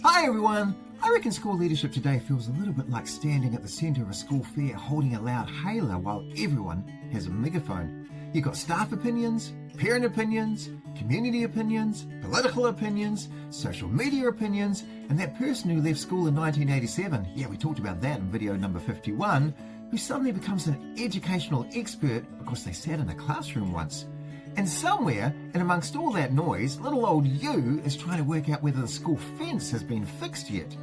Hi everyone! I reckon school leadership today feels a little bit like standing at the centre of a school fair holding a loud hailer while everyone has a megaphone. You've got staff opinions, parent opinions, community opinions, political opinions, social media opinions, and that person who left school in 1987, yeah, we talked about that in video number 51, who suddenly becomes an educational expert because they sat in a classroom once. And somewhere, and amongst all that noise, little old you is trying to work out whether the school fence has been fixed yet.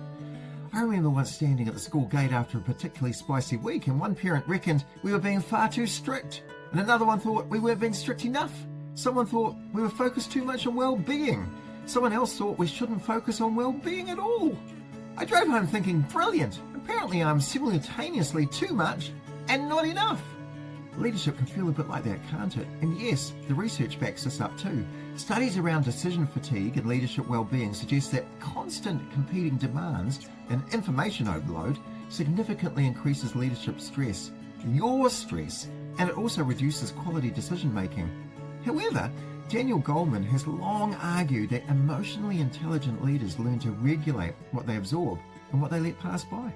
I remember once standing at the school gate after a particularly spicy week, and one parent reckoned we were being far too strict, and another one thought we weren't being strict enough. Someone thought we were focused too much on well-being. Someone else thought we shouldn't focus on well-being at all. I drove home thinking, brilliant, apparently I'm simultaneously too much and not enough. Leadership can feel a bit like that, can't it? And yes, the research backs this up too. Studies around decision fatigue and leadership well-being suggest that constant competing demands and information overload significantly increases leadership stress, your stress, and it also reduces quality decision making. However, Daniel Goleman has long argued that emotionally intelligent leaders learn to regulate what they absorb and what they let pass by.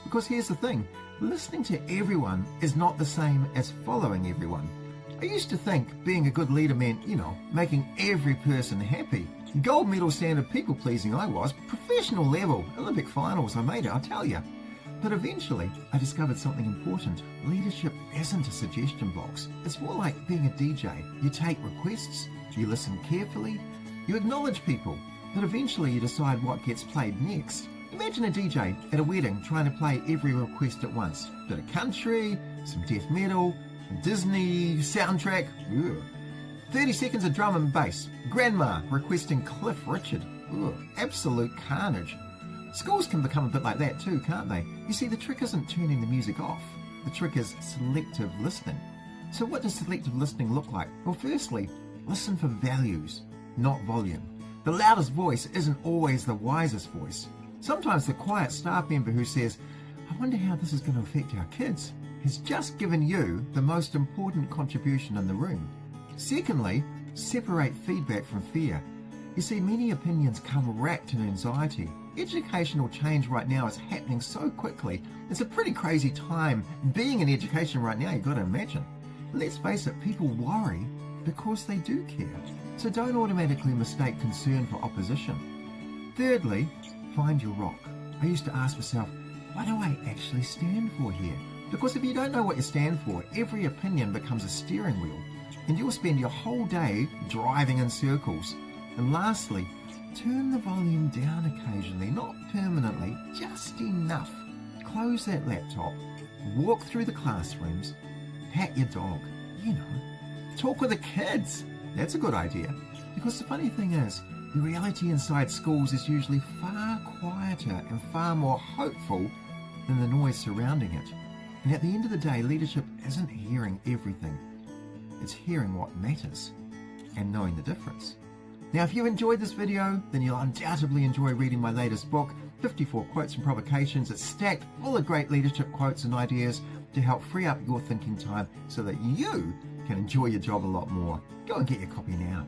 Because here's the thing, listening to everyone is not the same as following everyone. I used to think being a good leader meant, making every person happy. Gold medal standard people pleasing I was, professional level, Olympic finals I made it, I'll tell you. But eventually I discovered something important. Leadership isn't a suggestion box. It's more like being a DJ. You take requests, you listen carefully, you acknowledge people, but eventually you decide what gets played next. Imagine a DJ at a wedding trying to play every request at once. Bit of country, some death metal, a Disney soundtrack. Ugh. 30 seconds of drum and bass. Grandma requesting Cliff Richard. Ugh. Absolute carnage. Schools can become a bit like that too, can't they? You see, the trick isn't turning the music off. The trick is selective listening. So what does selective listening look like? Well, firstly, listen for values, not volume. The loudest voice isn't always the wisest voice. Sometimes the quiet staff member who says, I wonder how this is going to affect our kids, has just given you the most important contribution in the room. Secondly, separate feedback from fear. You see, many opinions come wrapped in anxiety. Educational change right now is happening so quickly. It's a pretty crazy time being in education right now, you've got to imagine. Let's face it, people worry because they do care. So don't automatically mistake concern for opposition. Thirdly, find your rock. I used to ask myself, what do I actually stand for here? Because if you don't know what you stand for, every opinion becomes a steering wheel, and you'll spend your whole day driving in circles. And lastly, turn the volume down occasionally, not permanently, just enough. Close that laptop, walk through the classrooms, pat your dog, talk with the kids. That's a good idea. Because the funny thing is, the reality inside schools is usually far quieter and far more hopeful than the noise surrounding it. And at the end of the day, leadership isn't hearing everything. It's hearing what matters and knowing the difference. Now, if you enjoyed this video, then you'll undoubtedly enjoy reading my latest book, 54 Quotes and Provocations. It's stacked full of great leadership quotes and ideas to help free up your thinking time so that you can enjoy your job a lot more. Go and get your copy now.